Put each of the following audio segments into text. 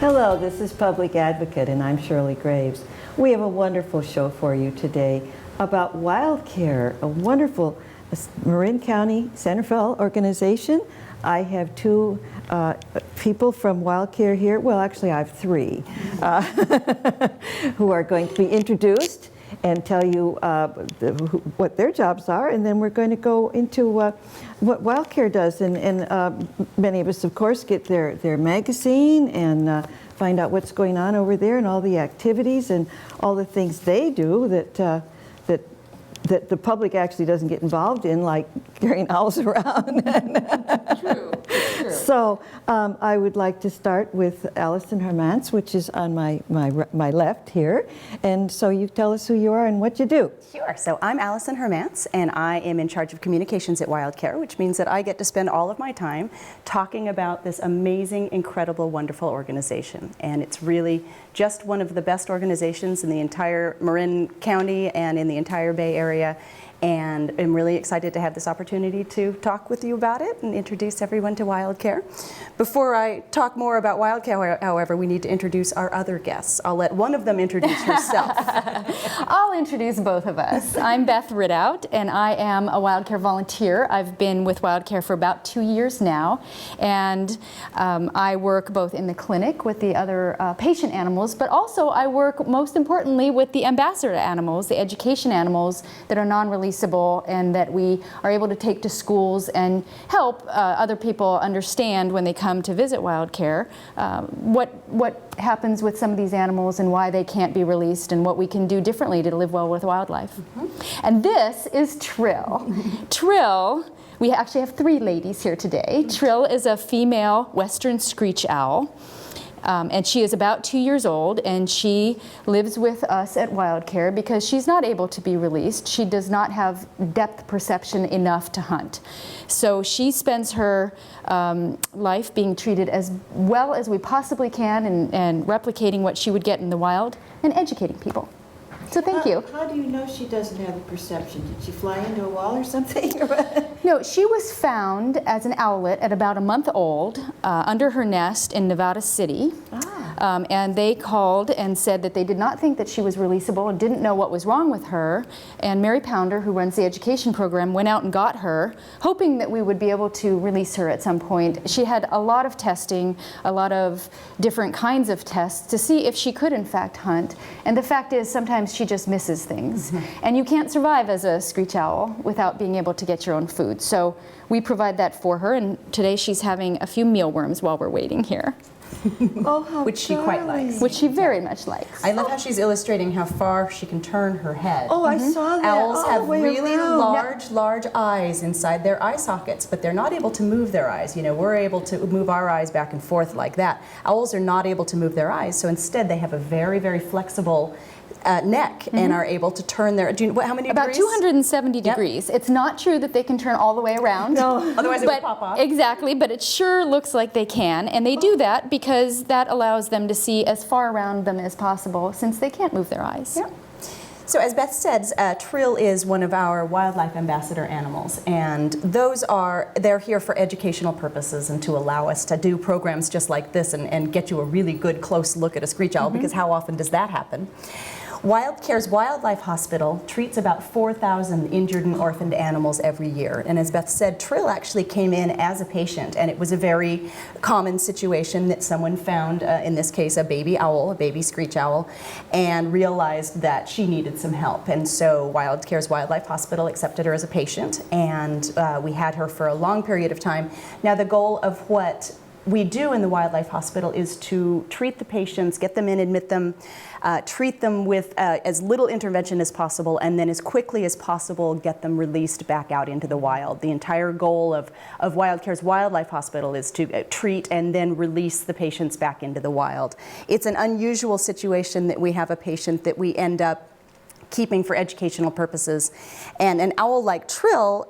Hello, this is Public Advocate, and I'm Shirley Graves. We have a wonderful show for you today about Wildcare, a wonderful Marin County SAN RAFAEL organization. I have two people from Wildcare here. Well, actually, I have three who are going to be introduced and tell you what their jobs are, and then we're going to go into what Wildcare does. And many of us, of course, get their magazine and find out what's going on over there and all the activities and all the things they do that the public actually doesn't get involved in, like carrying owls around. True. So I would like to start with ALISON HERMANCE, which is on my left here. And so you tell us who you are and what you do. Sure. So I'm ALISON HERMANCE, and I am in charge of communications at Wildcare, which means that I get to spend all of my time talking about this amazing, incredible, wonderful organization. And it's really just one of the best organizations in the entire Marin County and in the entire Bay Area. And I'm really excited to have this opportunity to talk with you about it and introduce everyone to Wildcare. Before I talk more about Wildcare, however, we need to introduce our other guests. I'll let one of them introduce herself. I'll introduce both of us. I'm Beth Ridout, and I am a Wildcare volunteer. I've been with Wildcare for about 2 years now, and I work both in the clinic with the other patient animals, but also I work most importantly with the ambassador animals, the education animals that are non-releasable and that we are able to take to schools and help other people understand when they come to visit Wildcare what happens with some of these animals and why they can't be released and what we can do differently to live well with wildlife. And this is Trill. Trill, we actually have three ladies here today. Trill is a female western screech owl. And she is about 2 years old, and she lives with us at Wildcare because she's not able to be released. She does not have depth perception enough to hunt. So she spends her life being treated as well as we possibly can and replicating what she would get in the wild and educating people. So thank you. How do you know she doesn't have the perception? Did she fly into a wall or something? No, she was found as an owlet at about a month old under her nest in Nevada City. And they called and said that they did not think that she was releasable and didn't know what was wrong with her. And Mary Pounder, who runs the education program, went out and got her, hoping that we would be able to release her at some point. She had a lot of testing, a lot of different kinds of tests to see if she could in fact hunt. And the fact is sometimes she just misses things. And you can't survive as a screech owl without being able to get your own food. So we provide that for her, and today she's having a few mealworms while we're waiting here. Oh, how Which she quite likes. Which she very much likes. I love how she's illustrating how far she can turn her head. Oh, I saw that. Owls all have the way really around. large eyes inside their eye sockets, but they're not able to move their eyes. You know, we're able to move our eyes back and forth like that. Owls are not able to move their eyes, so instead they have a very, very flexible neck and are able to turn their, how many About degrees? 270 degrees. It's not true that they can turn all the way around. No. Otherwise it would pop off. Exactly, but it sure looks like they can, and they do that because that allows them to see as far around them as possible since they can't move their eyes. Yeah. So as Beth said, Trill is one of our wildlife ambassador animals, and they're here for educational purposes and to allow us to do programs just like this and get you a really good close look at a screech owl, because how often does that happen? Wildcare's Wildlife Hospital treats about 4,000 injured and orphaned animals every year. And as Beth said, Trill actually came in as a patient, and it was a very common situation that someone found, in this case, a baby owl, a baby screech owl, and realized that she needed some help. And so Wildcare's Wildlife Hospital accepted her as a patient, and we had her for a long period of time. Now, the goal of what we do in the Wildlife Hospital is to treat the patients, get them in, admit them, treat them with as little intervention as possible, and then as quickly as possible get them released back out into the wild. The entire goal of Wildcare's Wildlife Hospital is to treat and then release the patients back into the wild. It's an unusual situation that we have a patient that we end up keeping for educational purposes. And an owl like Trill,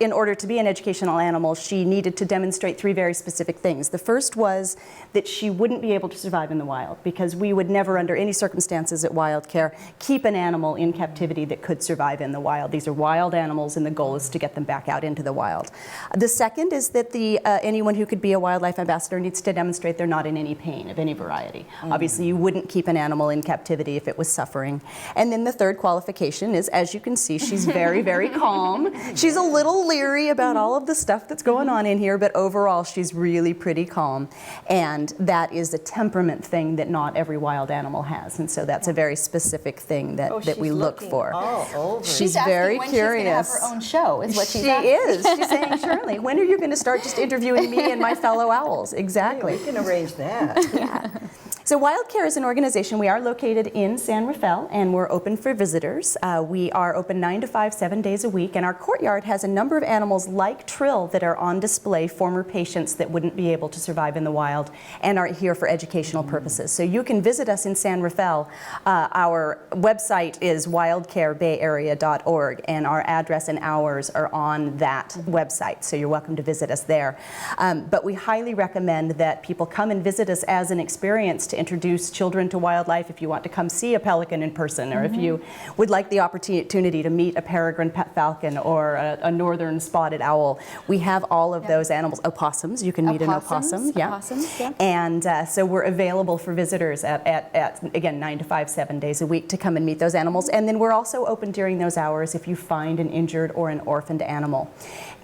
in order to be an educational animal, she needed to demonstrate 3 very specific things. The first was that she wouldn't be able to survive in the wild, because we would never, under any circumstances at Wildcare, keep an animal in captivity that could survive in the wild. These are wild animals, and the goal is to get them back out into the wild. The second is that anyone who could be a wildlife ambassador needs to demonstrate they're not in any pain of any variety. Obviously, you wouldn't keep an animal in captivity if it was suffering. And then the third qualification is, as you can see, she's very, very calm. She's a little leery about all of the stuff that's going on in here, but overall, she's really pretty calm. And that is a temperament thing that not every wild animal has. And so that's a very specific thing that we look for. All over. She's asking very when curious. She's going to have her own show, is what she's She asking. is. She's saying, Shirley, when are you going to start just interviewing me and my fellow owls? Exactly. We can arrange that. Yeah. So Wildcare is an organization. We are located in San Rafael, and we're open for visitors. We are open 9 to 5, 7 days a week, and our courtyard has a number of animals like Trill that are on display, former patients that wouldn't be able to survive in the wild and are here for educational purposes. So you can visit us in San Rafael. Our website is wildcarebayarea.org, and our address and hours are on that website, so you're welcome to visit us there. But we highly recommend that people come and visit us as an experience to introduce children to wildlife. If you want to come see a pelican in person, or if you would like the opportunity to meet a peregrine pet falcon or a northern spotted owl, we have all of those animals. Opossums, you can meet an opossum. Opossums, yeah. And so we're available for visitors at again, 9 to 5, 7 days a week to come and meet those animals. And then we're also open during those hours if you find an injured or an orphaned animal.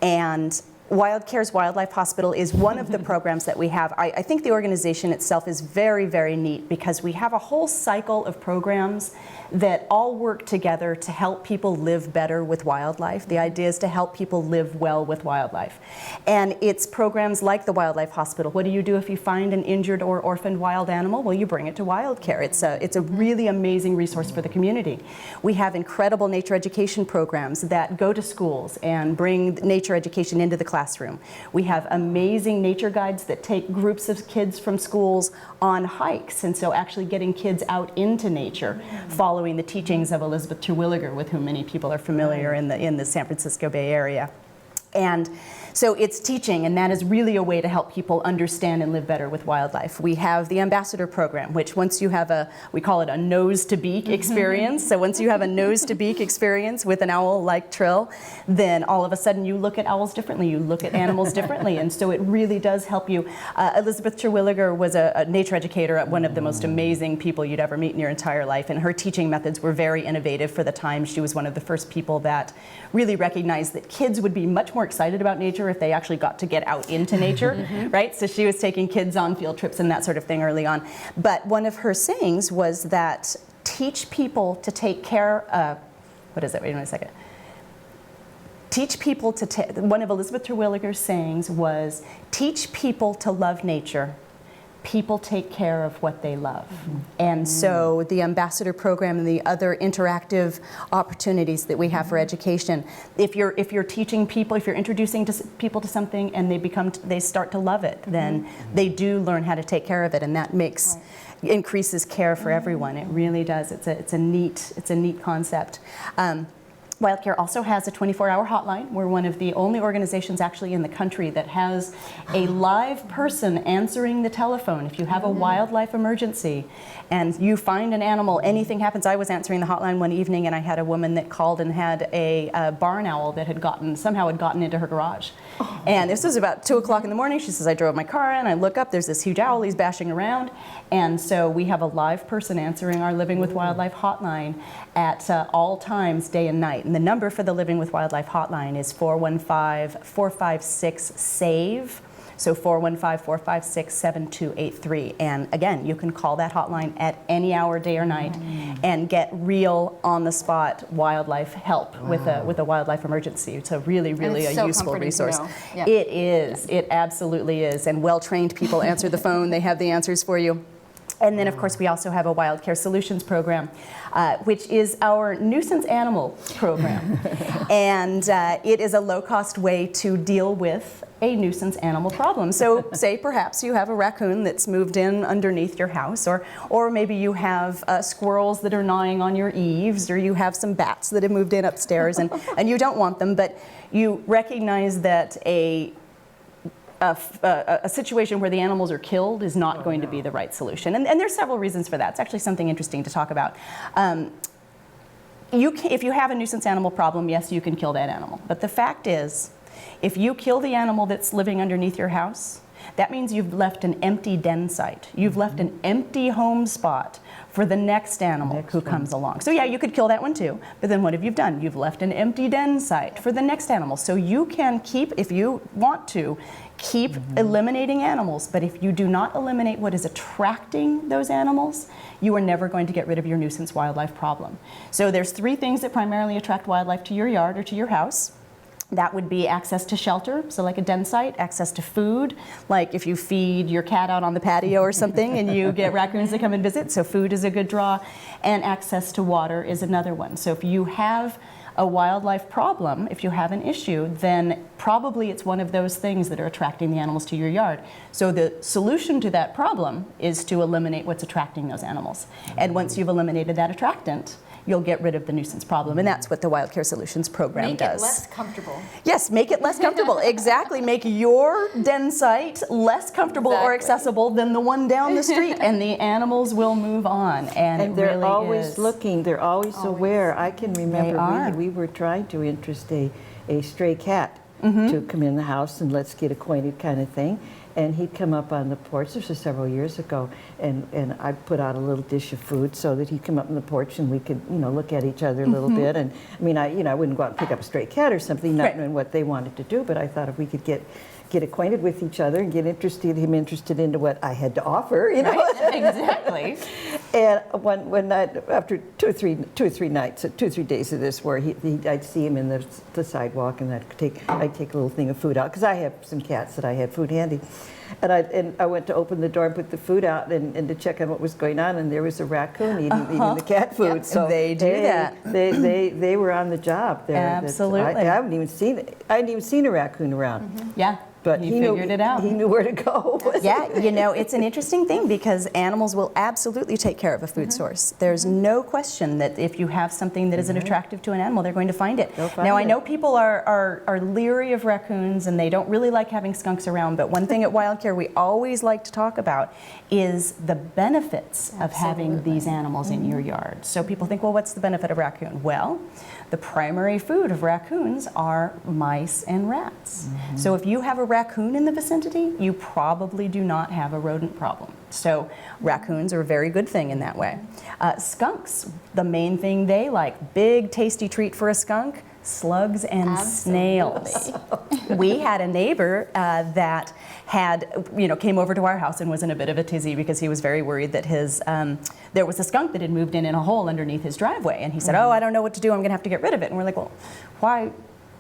And Wildcare's Wildlife Hospital is one of the programs that we have. I think the organization itself is very, very neat, because we have a whole cycle of programs that all work together to help people live better with wildlife. The idea is to help people live well with wildlife. And it's programs like the Wildlife Hospital. What do you do if you find an injured or orphaned wild animal? Well, you bring it to Wildcare. It's a really amazing resource for the community. We have incredible nature education programs that go to schools and bring nature education into the classroom. We have amazing nature guides that take groups of kids from schools on hikes, and so actually getting kids out into nature, following the teachings of Elizabeth Terwilliger, with whom many people are familiar in the San Francisco Bay Area. And so it's teaching, and that is really a way to help people understand and live better with wildlife. We have the ambassador program, which once you have we call it a nose to beak experience. So once you have a nose to beak experience with an owl like Trill, then all of a sudden you look at owls differently, you look at animals differently, and so it really does help you. Elizabeth Terwilliger was a nature educator, one of the most amazing people you'd ever meet in your entire life, and her teaching methods were very innovative for the time. She was one of the first people that really recognized that kids would be much more excited about nature if they actually got to get out into nature, right? So she was taking kids on field trips and that sort of thing early on. But one of her sayings was that teach people to take care, what is it? Wait a second. Teach people to take, one of Elizabeth Terwilliger's sayings was, teach people to love nature. People take care of what they love. And so the ambassador program and the other interactive opportunities that we have for education, if you're teaching people, if you're introducing people to something and they start to love it, then they do learn how to take care of it, and that increases care for everyone. It really does. It's a neat concept. Wildcare also has a 24-hour hotline. We're one of the only organizations actually in the country that has a live person answering the telephone. If you have a wildlife emergency and you find an animal, anything happens. I was answering the hotline one evening, and I had a woman that called and had a barn owl that somehow had gotten into her garage. And this was about 2 o'clock in the morning. She says, I drove my car in, I look up, there's this huge owl, he's bashing around. And so we have a live person answering our Living with Wildlife hotline at all times, day and night. And the number for the Living with Wildlife hotline is 415-456-SAVE. So 415-456-7283. And again, you can call that hotline at any hour, day or night, and get real on-the-spot wildlife help with a wildlife emergency. It's a really a useful resource. Yeah. It is. It absolutely is. And well-trained people answer the phone. They have the answers for you. And then, of course, we also have a Wildcare Solutions program, which is our nuisance animal program. And it is a low-cost way to deal with a nuisance animal problem. So say perhaps you have a raccoon that's moved in underneath your house, or maybe you have squirrels that are gnawing on your eaves, or you have some bats that have moved in upstairs and you don't want them, but you recognize that a situation where the animals are killed is not going to be the right solution. And there's several reasons for that. It's actually something interesting to talk about. If you have a nuisance animal problem, yes, you can kill that animal. But the fact is, if you kill the animal that's living underneath your house, that means you've left an empty den site. You've left an empty home spot for the next animal who comes along. So yeah, you could kill that one too, but then what have you done? You've left an empty den site for the next animal. So you can keep, if you want to, keep eliminating animals, but if you do not eliminate what is attracting those animals, you are never going to get rid of your nuisance wildlife problem. So there's 3 things that primarily attract wildlife to your yard or to your house. That would be access to shelter, so like a den site, access to food, like if you feed your cat out on the patio or something and you get raccoons that come and visit, so food is a good draw, and access to water is another one. So if you have a wildlife problem, if you have an issue, then probably it's one of those things that are attracting the animals to your yard. So the solution to that problem is to eliminate what's attracting those animals. And once you've eliminated that attractant, you'll get rid of the nuisance problem. And that's what the Wildcare Solutions program does. Make it less comfortable. Yes, make it less comfortable. Exactly. Make your den site less comfortable or accessible than the one down the street, and the animals will move on. And they're really always looking, they're always aware. I can remember They we were trying to interest a stray cat to come in the house and let's get acquainted kind of thing. And he'd come up on the porch, this was several years ago, and I put out a little dish of food so that he'd come up on the porch and we could, look at each other a little bit. And I mean, I wouldn't go out and pick up a stray cat or something, not knowing what they wanted to do, but I thought if we could get acquainted with each other and get him interested into what I had to offer, Right, exactly. And one night, after two or three days of this, where I'd see him in the sidewalk, and I'd take a little thing of food out because I have some cats that I had food handy, and I went to open the door and put the food out and to check on what was going on, and there was a raccoon eating the cat food. Yep. So they do that. They were on the job there. Absolutely. I hadn't even seen a raccoon around. Yeah. But he figured it out. He knew where to go. Yeah, it's an interesting thing because animals will absolutely take care of a food source. There's no question that if you have something that isn't attractive to an animal, they're going to find it. Now, I know people are leery of raccoons and they don't really like having skunks around, but one thing at Wildcare we always like to talk about is the benefits of having these animals in your yard. So people think, well, what's the benefit of raccoon? Well, the primary food of raccoons are mice and rats. So if you have a raccoon in the vicinity, you probably do not have a rodent problem. So raccoons are a very good thing in that way. Skunks, the main thing they like, big tasty treat for a skunk, slugs and snails. We had a neighbor that came over to our house and was in a bit of a tizzy because he was very worried that there was a skunk that had moved in a hole underneath his driveway. And he said, oh, I don't know what to do, I'm gonna have to get rid of it. And we're like, well, why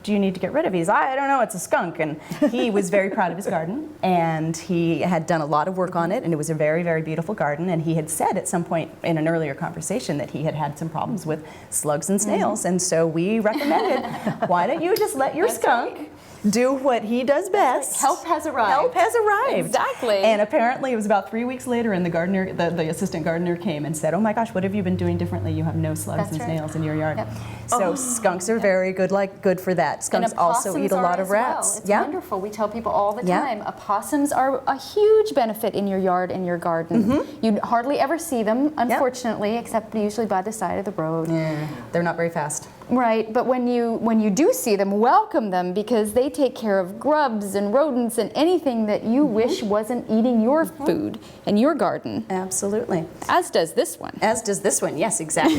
do you need to get rid of it? He's, I don't know, it's a skunk. And he was very proud of his garden, and he had done a lot of work on it, and it was a very, very beautiful garden. And he had said at some point in an earlier conversation that he had had some problems with slugs and snails. And so we recommended, why don't you just let your skunk do what he does best. Help has arrived. Help has arrived. Exactly. And apparently it was about 3 weeks later, and the gardener, the assistant gardener came and said, oh my gosh, what have you been doing differently? You have no slugs and snails in your yard. Yep. So skunks are very good for that. Skunks also eat a lot of rats. It's wonderful. We tell people all the time, opossums are a huge benefit in your yard and your garden. You hardly ever see them, unfortunately, except usually by the side of the road. Yeah, they're not very fast. Right, but when you do see them, welcome them, because they take care of grubs and rodents and anything that you wish wasn't eating your food and your garden. Absolutely. As does this one. As does this one, yes, exactly.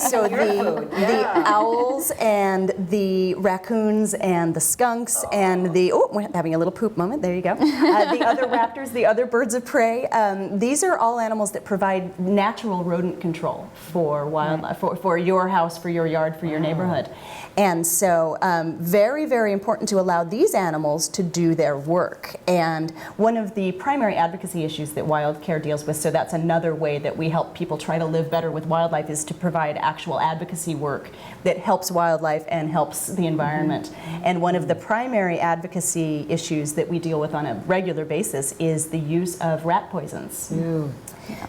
So the owls and the raccoons and the skunks and we're having a little poop moment, there you go. The other raptors, the other birds of prey, these are all animals that provide natural rodent control for wildlife, for your house, for your yard, for your neighborhood. And so very, very important to allow these animals to do their work. And one of the primary advocacy issues that Wildcare deals with, so that's another way that we help people try to live better with wildlife, is to provide actual advocacy work that helps wildlife and helps the environment. And one of the primary advocacy issues that we deal with on a regular basis is the use of rat poisons.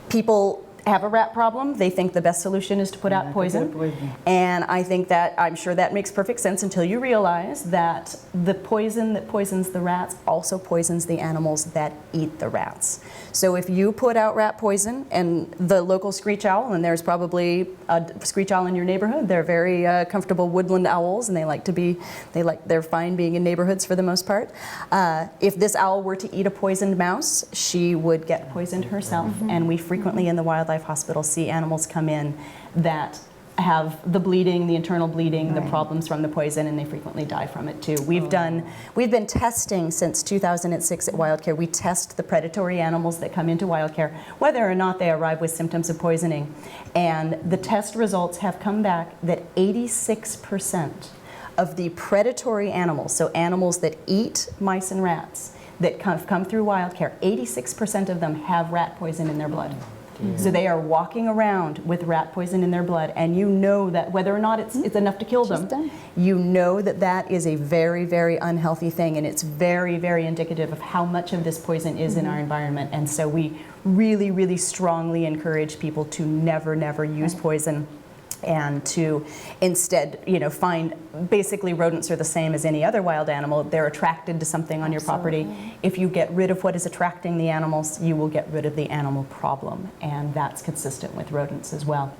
People have a rat problem. They think the best solution is to put out poison. And I think that, I'm sure that makes perfect sense until you realize that the poison that poisons the rats also poisons the animals that eat the rats. So if you put out rat poison and the local screech owl, and there's probably a screech owl in your neighborhood, they're very comfortable woodland owls, and they're fine being in neighborhoods for the most part. If this owl were to eat a poisoned mouse, she would get poisoned herself. And we frequently in the wildlife hospital see animals come in that have the bleeding, the internal bleeding, the problems from the poison, and they frequently die from it too. We've been testing since 2006 at Wildcare. We test the predatory animals that come into Wildcare, whether or not they arrive with symptoms of poisoning. And the test results have come back that 86% of the predatory animals, so animals that eat mice and rats, that come through Wildcare, 86% of them have rat poison in their blood. So they are walking around with rat poison in their blood, and you know that whether or not it's enough to kill them, you know that that is a very, very unhealthy thing, and it's very, very indicative of how much of this poison is in our environment. And so we really, really strongly encourage people to never, never use poison, and to instead, find, basically rodents are the same as any other wild animal. They're attracted to something on your property. If you get rid of what is attracting the animals, you will get rid of the animal problem, and that's consistent with rodents as well.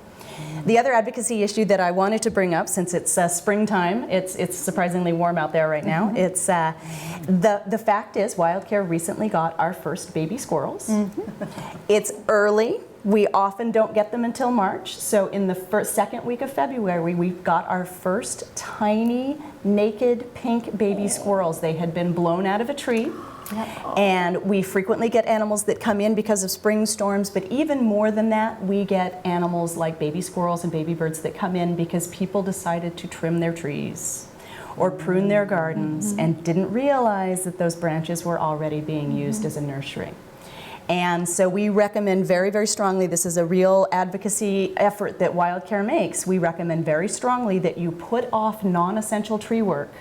The other advocacy issue that I wanted to bring up, since it's springtime, it's surprisingly warm out there right now, it's the fact is Wildcare recently got our first baby squirrels. It's early. We often don't get them until March, so in the second week of February, we've got our first tiny, naked, pink baby squirrels. They had been blown out of a tree. And we frequently get animals that come in because of spring storms, but even more than that, we get animals like baby squirrels and baby birds that come in because people decided to trim their trees or prune their gardens and didn't realize that those branches were already being used as a nursery. And so we recommend very, very strongly, this is a real advocacy effort that Wildcare makes, we recommend very strongly that you put off non-essential tree work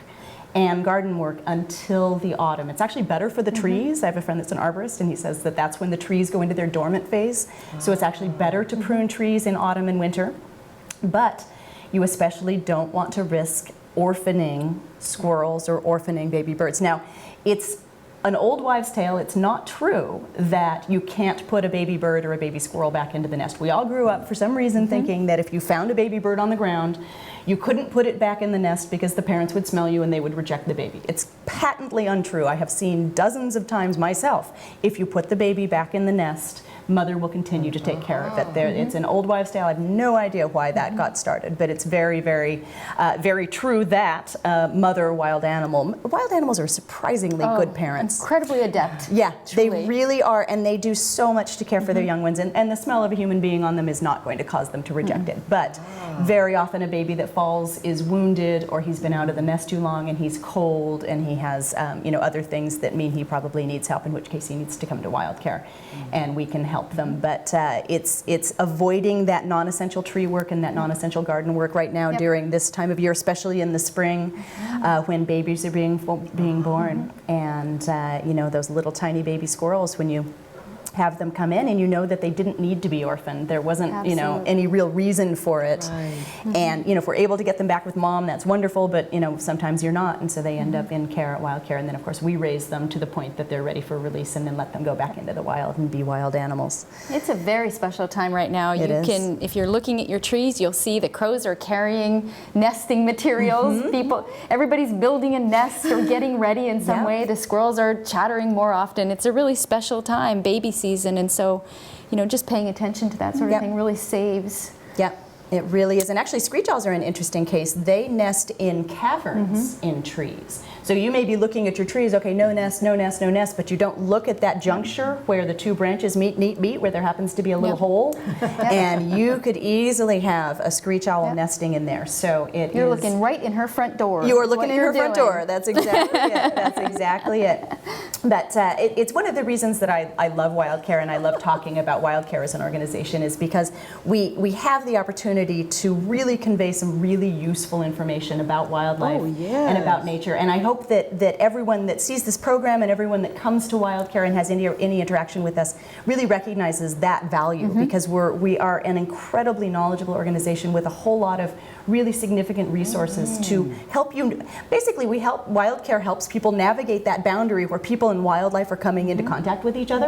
and garden work until the autumn. It's actually better for the trees. I have a friend that's an arborist, and he says that that's when the trees go into their dormant phase. So it's actually better to prune trees in autumn and winter. But you especially don't want to risk orphaning squirrels or orphaning baby birds. Now, it's an old wives' tale. It's not true that you can't put a baby bird or a baby squirrel back into the nest. We all grew up for some reason thinking that if you found a baby bird on the ground, you couldn't put it back in the nest because the parents would smell you and they would reject the baby. It's patently untrue. I have seen dozens of times myself. If you put the baby back in the nest, mother will continue to take care of it. It's an old wives' tale. I have no idea why that got started, but it's very, very, very true that mother wild animals are surprisingly good parents. Incredibly adept. Yeah, truly. They really are, and they do so much to care for their young ones, and the smell of a human being on them is not going to cause them to reject it. But very often a baby that falls is wounded, or he's been out of the nest too long and he's cold and he has other things that mean he probably needs help, in which case he needs to come to Wildcare, and we can help them. But it's avoiding that non-essential tree work and that non-essential garden work right now during this time of year, especially in the spring when babies are being born. And those little tiny baby squirrels, when you have them come in and you know that they didn't need to be orphaned. There wasn't, any real reason for it. Right. And, if we're able to get them back with mom, that's wonderful, but, sometimes you're not, and so they end up in care at Wildcare, and then, of course, we raise them to the point that they're ready for release and then let them go back into the wild and be wild animals. It's a very special time right now. It is. If you're looking at your trees, you'll see the crows are carrying nesting materials. Everybody's building a nest or getting ready in some way. The squirrels are chattering more often. It's a really special time, baby season, and so, just paying attention to that sort of thing really saves It really is. And actually, screech owls are an interesting case. They nest in caverns in trees. So you may be looking at your trees, okay, no nest, no nest, no nest, but you don't look at that juncture where the two branches meet, where there happens to be a little hole. And you could easily have a screech owl nesting in there. So You're looking right in her front door. You are looking in her front door. That's exactly it. That's exactly it. But it's one of the reasons that I love Wildcare, and I love talking about Wildcare as an organization, is because we have the opportunity to really convey some really useful information about wildlife and about nature. And I hope that everyone that sees this program and everyone that comes to Wildcare and has any interaction with us really recognizes that value, because we are an incredibly knowledgeable organization with a whole lot of really significant resources to help you. Basically, Wildcare helps people navigate that boundary where people and wildlife are coming into contact with each other.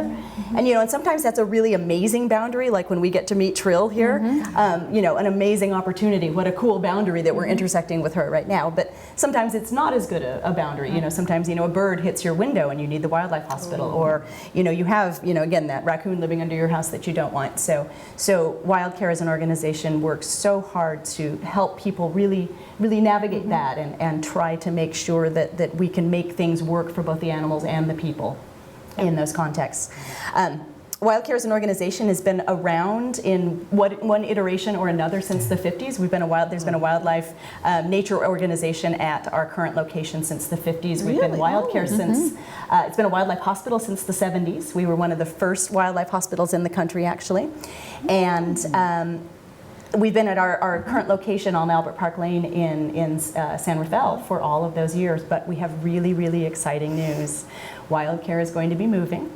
And and sometimes that's a really amazing boundary, like when we get to meet Trill here, an amazing opportunity. What a cool boundary that we're intersecting with her right now. But sometimes it's not as good a boundary. Sometimes a bird hits your window and you need the wildlife hospital, or you have again that raccoon living under your house that you don't want. So Wildcare as an organization works so hard to help people really navigate that and try to make sure that we can make things work for both the animals and the people in those contexts. Wildcare as an organization has been around in one iteration or another since the 50s. There's been a wildlife nature organization at our current location since the 50s. We've been Wildcare since, it's been a wildlife hospital since the 70s. We were one of the first wildlife hospitals in the country, actually. And we've been at our current location on Albert Park Lane in San Rafael for all of those years, but we have really, really exciting news. Wildcare is going to be moving.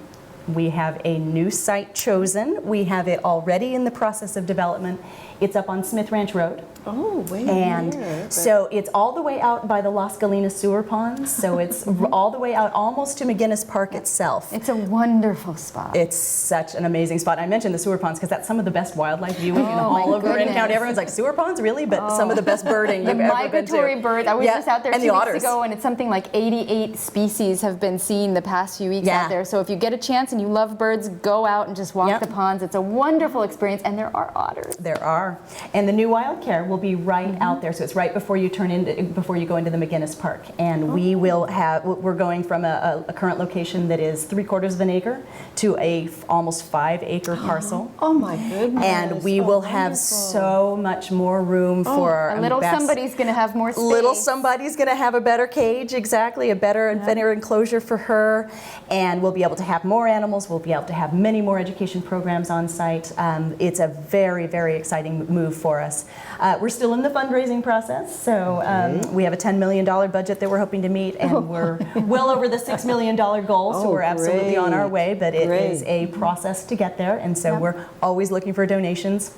We have a new site chosen. We have it already in the process of development. It's up on Smith Ranch Road. Oh, way And there, so it's all the way out by the Las Galinas sewer ponds. So it's all the way out almost to McGinnis Park itself. It's a wonderful spot. It's such an amazing spot. I mentioned the sewer ponds because that's some of the best wildlife viewing all over in county. Everyone's like, sewer ponds, really? But some of the best birding you've ever been to. The migratory birds. I was just out there 2 weeks otters. ago, and it's something like 88 species have been seen the past few weeks out there. So if you get a chance and you love birds, go out and just walk the ponds. It's a wonderful experience, and there are otters. There are. And the new Wildcare will be right out there. So it's right before you go into the McGinnis Park. And we're going from a current location that is 3/4 of an acre to a almost 5-acre parcel. Oh my goodness. And we will have so much more room for our A little somebody's going to have more space. Little somebody's going to have a better cage, exactly, a better enclosure for her. And we'll be able to have more animals. We'll be able to have many more education programs on site. It's a very, very exciting move for us. We're still in the fundraising process, so we have a $10 million budget that we're hoping to meet, and we're well over the $6 million goal, so we're absolutely on our way, but it is a process to get there, and so we're always looking for donations.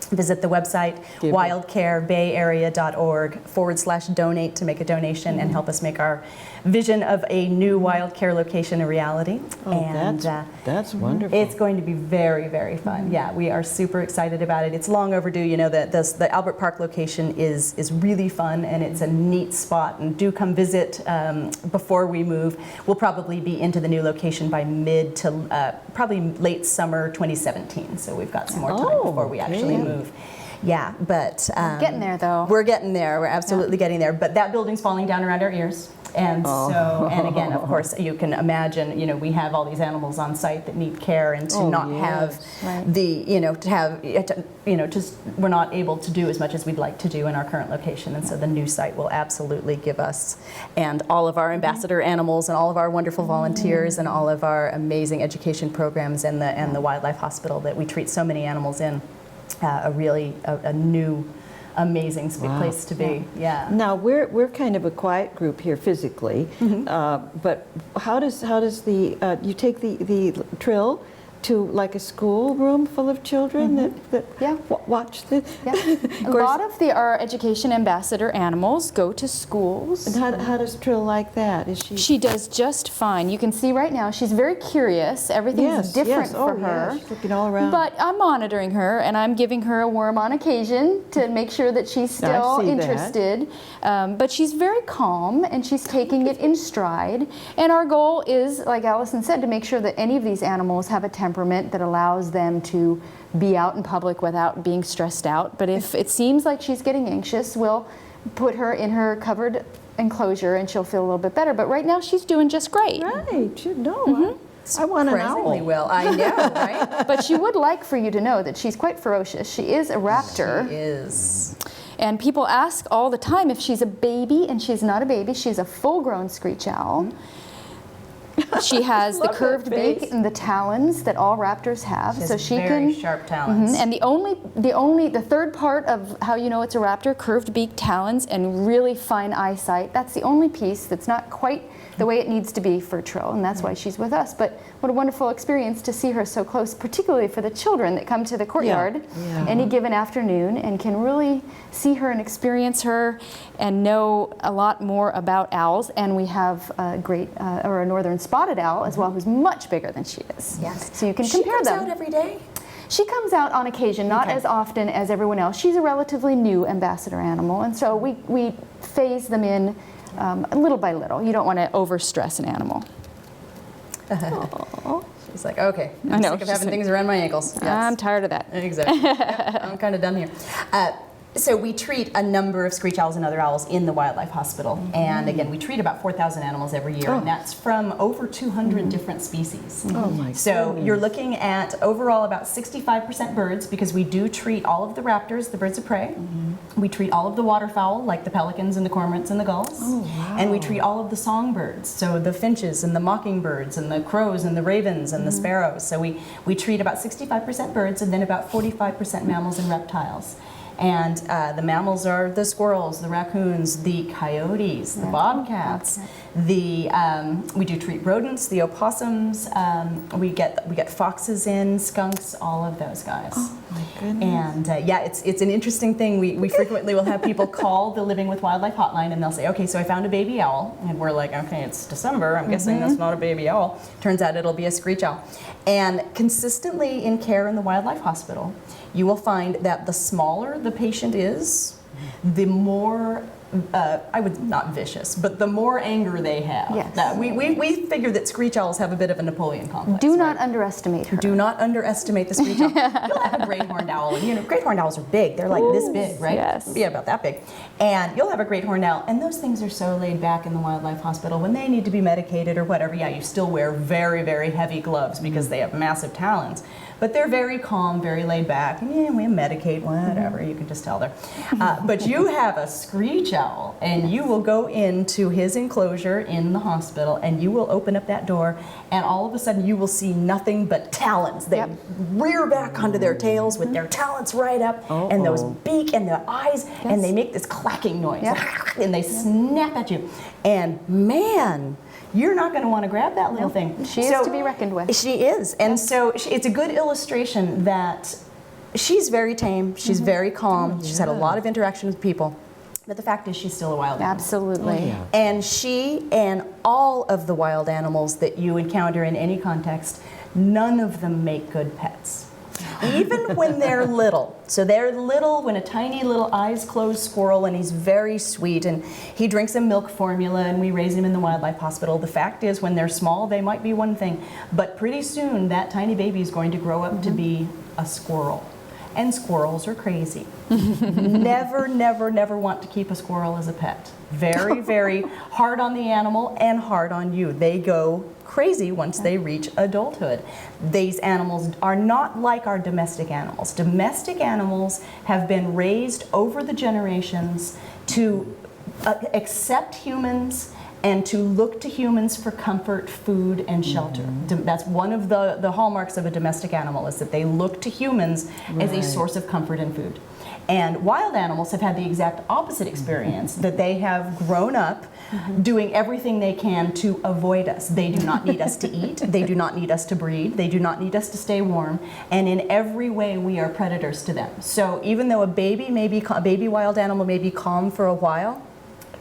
Visit the website, wildcarebayarea.org/donate to make a donation and help us make our vision of a new Wildcare location a reality. And that's wonderful. It's going to be very, very fun. Yeah, we are super excited about it. It's long overdue. The Albert Park location is really fun, and it's a neat spot. And do come visit before we move. We'll probably be into the new location by mid to probably late summer 2017. So we've got some more time before we actually move. Yeah, but getting there though. We're getting there. We're absolutely getting there. But that building's falling down around our ears. And and again, of course, you can imagine, we have all these animals on site that need care, and to not have we're not able to do as much as we'd like to do in our current location. And so the new site will absolutely give us, and all of our ambassador animals and all of our wonderful volunteers and all of our amazing education programs and the wildlife hospital that we treat so many animals in, a new, amazing place to be. Yeah. Now we're kind of a quiet group here physically, but how does the you take the Trill to like a school room full of children that watch the. A lot of our education ambassador animals go to schools. And how does Trill like that? Is she? She does just fine. You can see right now she's very curious. Everything's different for her. She's looking all around. But I'm monitoring her, and I'm giving her a worm on occasion to make sure that she's still interested. But she's very calm, and she's taking it in stride. And our goal is, like Allison said, to make sure that any of these animals have a temperament temperament that allows them to be out in public without being stressed out. But if it seems like she's getting anxious, we'll put her in her covered enclosure and she'll feel a little bit better. But right now she's doing just great. Right, you know. I want an Surprisingly owl. well. I know, right? But she would like for you to know that she's quite ferocious. She is a raptor. She is. And people ask all the time if she's a baby, and she's not a baby. She's a full-grown screech owl. She has the Love that curved beak face. and the talons that all raptors have, She has so she very can. sharp talons. And the third part of how you know it's a raptor, curved beak, talons, and really fine eyesight. That's the only piece that's not quite the way it needs to be for Trill, and that's why she's with us. But what a wonderful experience to see her so close, particularly for the children that come to the courtyard Yeah. any given afternoon and can really see her and experience her and know a lot more about owls. And we have a great, or a northern spotted owl as well, who's much bigger than she is. Yes. So you can She compare comes them. out every day? She comes out on occasion, not Okay. as often as everyone else. She's a relatively new ambassador animal, and so we phase them in little by little. You don't want to overstress an animal. She's like, okay, I I'm know, sick of she's having like, things around my ankles. Yes. I'm tired of that. Exactly. Yep, I'm kind of done here. So we treat a number of screech owls and other owls in the wildlife hospital. And again, we treat about 4,000 animals every year, and that's from over 200 different species. Oh my So you're looking at overall about 65% birds, because we do treat all of the raptors, the birds of prey. We treat all of the waterfowl, like the pelicans and the cormorants and the gulls. And we treat all of the songbirds, so the finches and the mockingbirds and the crows and the ravens and the sparrows. So we treat about 65% birds and then about 45% mammals and reptiles. And the mammals are the squirrels, the raccoons, the coyotes, the bobcats. We do treat rodents, the opossums. We get foxes in, skunks, all of those guys. Oh my goodness. And yeah, it's an interesting thing. We frequently will have people call the Living with Wildlife hotline, and they'll say, okay, so I found a baby owl. And we're like, okay, it's December. I'm guessing that's not a baby owl. Turns out it'll be a screech owl. And consistently in care in the wildlife hospital, you will find that the smaller the patient is, the more, I would not vicious, but the more anger they have. Yes. That we figure that screech owls have a bit of a Napoleon complex. Do not right? underestimate her. Do not underestimate the screech owl. You'll have a great horned owl, and great horned owls are big. They're like this big, right? Yes. Yeah, about that big. And you'll have a great horned owl, and those things are so laid back in the wildlife hospital. When they need to be medicated or whatever, yeah, you still wear very, very heavy gloves because they have massive talons. But they're very calm, very laid back. And yeah, we medicate, whatever, you can just tell there. But you have a screech owl, and you will go into his enclosure in the hospital, and you will open up that door, and all of a sudden you will see nothing but talons. They rear back onto their tails with their talons right up, and those beak and the eyes, and they make this clacking noise, and they snap at you. And man, you're not going to want to grab that little thing. She is to be reckoned with. She is. And so it's a good illustration that she's very tame, she's very calm, she's had a lot of interaction with people, but the fact is she's still a wild animal. Absolutely. And she and all of the wild animals that you encounter in any context, none of them make good pets. Even when they're little. So they're little, when a tiny little eyes closed squirrel, and he's very sweet, and he drinks a milk formula, and we raise him in the wildlife hospital. The fact is, when they're small, they might be one thing, but pretty soon that tiny baby is going to grow up to be a squirrel. And squirrels are crazy. Never, never, never want to keep a squirrel as a pet. Very, very hard on the animal and hard on you. They go crazy once they reach adulthood. These animals are not like our domestic animals. Domestic animals have been raised over the generations to accept humans and to look to humans for comfort, food, and shelter. That's one of the hallmarks of a domestic animal, is that they look to humans as a source of comfort and food. And wild animals have had the exact opposite experience, that they have grown up doing everything they can to avoid us. They do not need us to eat, they do not need us to breed, they do not need us to stay warm, and in every way we are predators to them. So even though a baby wild animal may be calm for a while,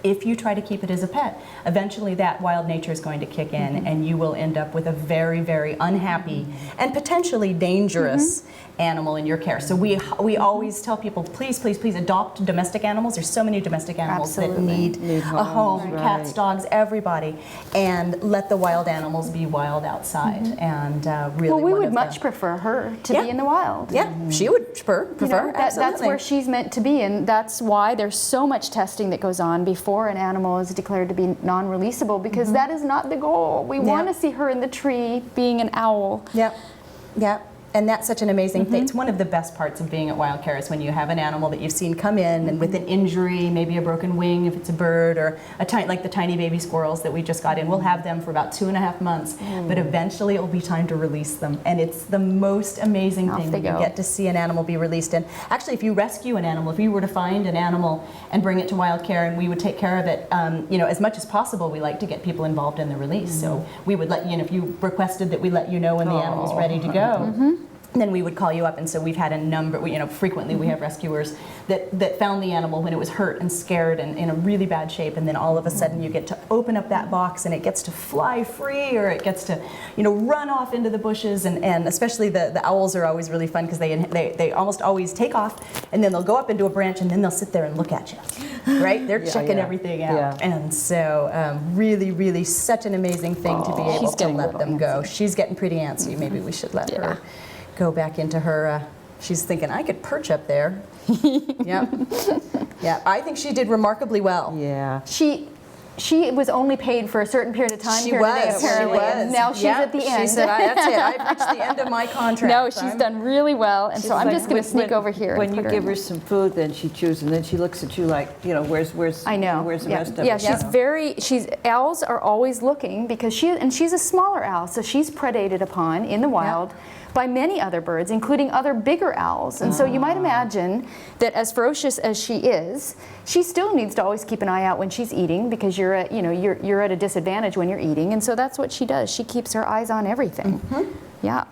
if you try to keep it as a pet, eventually that wild nature is going to kick in and you will end up with a very, very unhappy and potentially dangerous animal in your care. So we always tell people, please, please, please adopt domestic animals. There's so many domestic animals that need a home, cats, dogs, everybody, and let the wild animals be wild outside. And really, well, we would much prefer her to be in the wild. Yeah, she would prefer. You know, that's absolutely. where she's meant to be, and that's why there's so much testing that goes on before an animal is declared to be non-releasable, because that is not the goal. We want to see her in the tree being an owl. Yep, yep. And that's such an amazing thing. It's one of the best parts of being at Wildcare is when you have an animal that you've seen come in and with an injury, maybe a broken wing if it's a bird, or like the tiny baby squirrels that we just got in. We'll have them for about 2.5 months, but eventually it will be time to release them. And it's the most amazing thing when you get to see an animal be released. And actually, if you rescue an animal, if you were to find an animal and bring it to Wildcare and we would take care of it, you know, as much as possible, we like to get people involved in the release. So we would let you know, if you requested that we let you know when the animal's ready to go. Then we would call you up, and so we've had a number, you know, frequently we have rescuers that found the animal when it was hurt and scared and in a really bad shape, and then all of a sudden you get to open up that box and it gets to fly free, or it gets to, you know, run off into the bushes, and especially the owls are always really fun because they almost always take off, and then they'll go up into a branch and then they'll sit there and look at you, right? They're checking everything out, and so really, really such an amazing thing to be able to let them go. She's getting pretty antsy. Maybe we should let her go back into her, she's thinking, I could perch up there. Yeah, I think she did remarkably well. Yeah. She was only paid for a certain period of time. She was. Apparently. And now she's at the end. She said, that's it. I've reached the end of my contract. No, she's done really well, and so I'm just going to sneak over here. When you give her some food, then she chews, and then she looks at you like, you know, where's I know. Where's the rest of it? Yeah, owls are always looking, because she's a smaller owl, so she's predated upon in the wild by many other birds, including other bigger owls. And so you might imagine that as ferocious as she is, she still needs to always keep an eye out when she's eating, because you're at a disadvantage when you're eating, and so that's what she does. She keeps her eyes on everything. Yeah.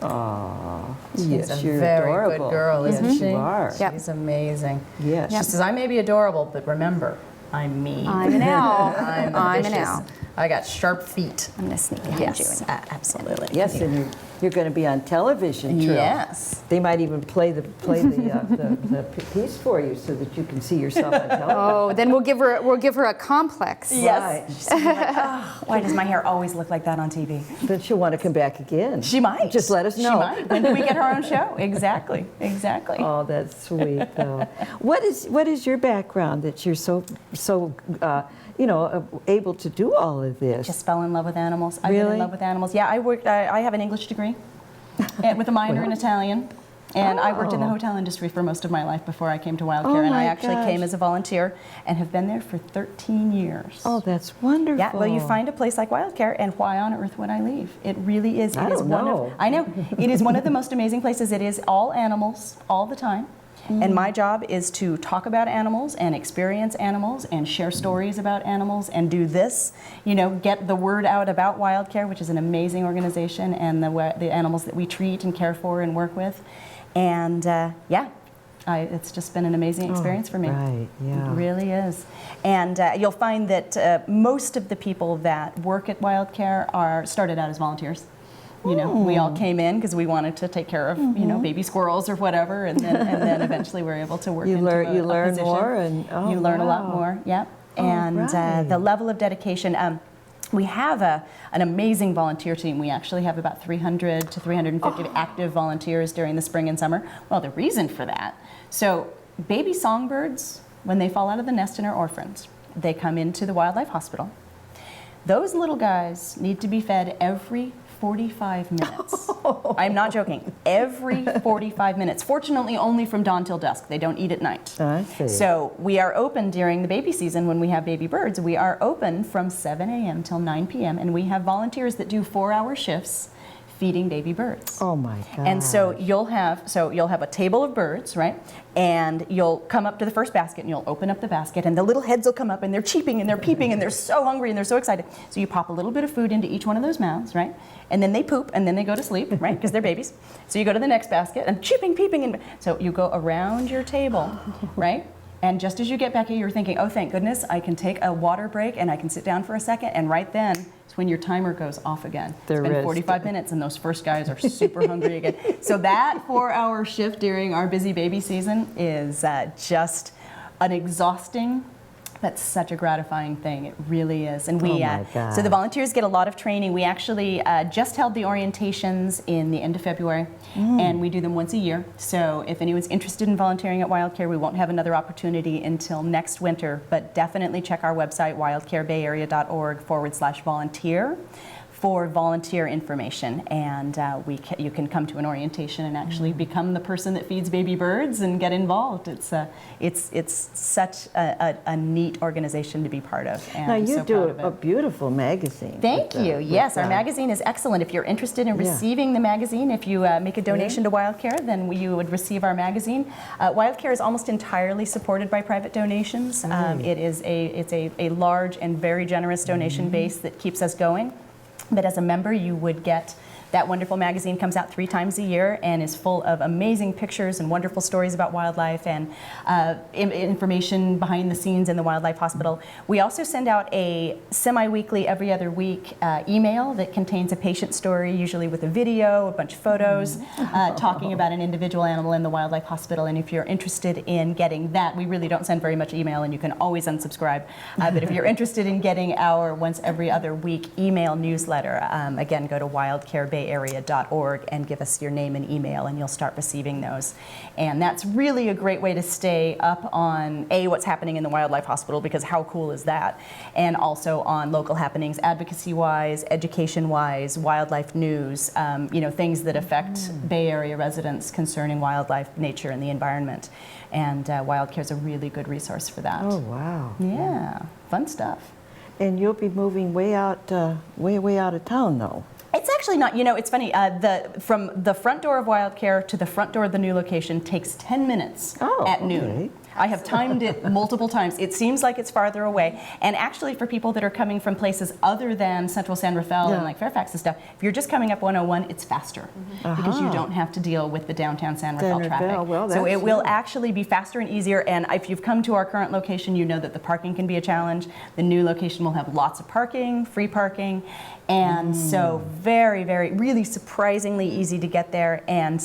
Aww. She's a very adorable. good girl, isn't she? You are. She's amazing. Yes. She says, I may be adorable, but remember, I'm mean. I'm an owl. I'm an owl. I got sharp feet. I'm going to sneak behind you. Absolutely. Yes, and you're going to be on television, Trill. Yes. They might even play the piece for you so that you can see yourself on television. Oh, then we'll give her a complex. Yes. Right. Like, oh, why does my hair always look like that on TV? Then she'll want to come back again. She might. Just let us know. She might. When do we get her own show? Exactly. Oh, that's sweet, though. What is your background that you're so able to do all of this? Just fell in love with animals. I've been in love with animals. Yeah, I have an English degree and with a minor in Italian. And I worked in the hotel industry for most of my life before I came to Wildcare. And I actually came as a volunteer and have been there for 13 years. Oh, that's wonderful. Yeah, well, you find a place like Wildcare, and why on earth would I leave? It really is. I know. It is one of the most amazing places. It is all animals all the time. And my job is to talk about animals and experience animals and share stories about animals and do this, get the word out about Wildcare, which is an amazing organization, and the animals that we treat and care for and work with. And it's just been an amazing experience for me. Right, yeah. It really is. And you'll find that most of the people that work at Wildcare started out as volunteers. We all came in because we wanted to take care of, baby squirrels or whatever, and then eventually we're able to work into a learn position. more, and you learn a lot more. Yep. And the level of dedication. We have an amazing volunteer team. We actually have about 300 to 350 active volunteers during the spring and summer. Well, the reason for that, so baby songbirds, when they fall out of the nest and are orphans, they come into the wildlife hospital. Those little guys need to be fed every 45 minutes. I'm not joking. Every 45 minutes. Fortunately, only from dawn till dusk. They don't eat at night. I see. So we are open during the baby season when we have baby birds. We are open from 7 a.m. till 9 p.m. and we have volunteers that do 4-hour shifts feeding baby birds. Oh my God. And so you'll have a table of birds, right? And you'll come up to the first basket and you'll open up the basket and the little heads will come up and they're cheeping and they're peeping and they're so hungry and they're so excited. So you pop a little bit of food into each one of those mouths, right? And then they poop and then they go to sleep, right? Because they're babies. So you go to the next basket and cheeping, peeping, and so you go around your table, right? And just as you get back here, you're thinking, oh, thank goodness, I can take a water break and I can sit down for a second. And right then, it's when your timer goes off again. It's been 45 minutes and those first guys are super hungry again. So that 4-hour shift during our busy baby season is just an exhausting, but such a gratifying thing. It really is. And we, so the volunteers get a lot of training. We actually just held the orientations in the end of February, and we do them once a year. So if anyone's interested in volunteering at Wildcare, we won't have another opportunity until next winter, but definitely check our website, wildcarebayarea.org/volunteer. for volunteer information, and you can come to an orientation and actually become the person that feeds baby birds and get involved. It's such a neat organization to be part of. And now you do a beautiful magazine. Thank you. Yes, our magazine is excellent. If you're interested in receiving the magazine, if you make a donation to Wildcare, then you would receive our magazine. Wildcare is almost entirely supported by private donations. It's a large and very generous donation base that keeps us going. But as a member, you would get that wonderful magazine. Comes out 3 times a year and is full of amazing pictures and wonderful stories about wildlife and information behind the scenes in the Wildlife Hospital. We also send out a semi-weekly, every other week email that contains a patient story, usually with a video, a bunch of photos, talking about an individual animal in the Wildlife Hospital. And if you're interested in getting that, we really don't send very much email, and you can always unsubscribe. But if you're interested in getting our once every other week email newsletter, again, go to wildcarebayarea.org and give us your name and email, and you'll start receiving those. And that's really a great way to stay up on what's happening in the Wildlife Hospital, because how cool is that? And also on local happenings, advocacy-wise, education-wise, wildlife news, things that affect Bay Area residents concerning wildlife, nature, and the environment. And Wildcare is a really good resource for that. Oh, wow. Yeah, fun stuff. And you'll be moving way out of town, though. It's actually not, it's funny, from the front door of Wildcare to the front door of the new location takes 10 minutes at noon. I have timed it multiple times. It seems like it's farther away. And actually, for people that are coming from places other than Central San Rafael and like Fairfax and stuff, if you're just coming up 101, it's faster because you don't have to deal with the downtown San Rafael traffic. Well, so it will actually be faster and easier. And if you've come to our current location, you know that the parking can be a challenge. The new location will have lots of parking, free parking. And so very, very, really surprisingly easy to get there, and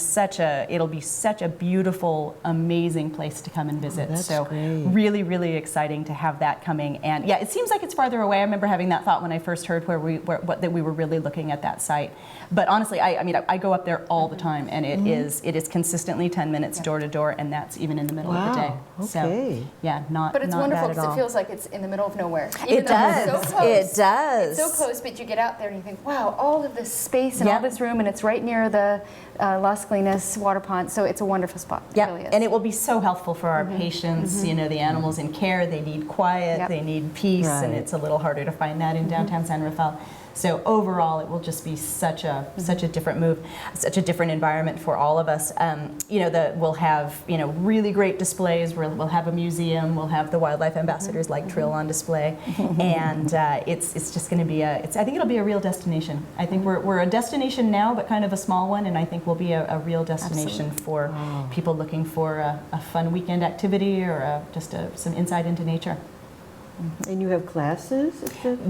it'll be such a beautiful, amazing place to come and visit. So great. Really, really exciting to have that coming. And yeah, it seems like it's farther away. I remember having that thought when I first heard that we were really looking at that site. But honestly, I go up there all the time, and it is consistently 10 minutes door to door, and that's even in the middle of the day. Okay. So yeah, not But it's not wonderful bad at because all. it feels like it's in the middle of nowhere. It does. It's so close. It does. It's so close, but you get out there and you think, wow, all of this space and all this room, and it's right near the Las Colinas water pond, so it's a wonderful spot. It really is. And it will be so helpful for our patients. The animals in care, they need quiet, they need peace, and it's a little harder to find that in downtown San Rafael. So overall, it will just be such a different move, such a different environment for all of us. We'll have really great displays. We'll have a museum. We'll have the wildlife ambassadors like Trill on display, and it's just going to be I think it'll be a real destination. I think we're a destination now, but kind of a small one, and I think we'll be a real destination for people looking for a fun weekend activity or just some insight into nature. And you have classes?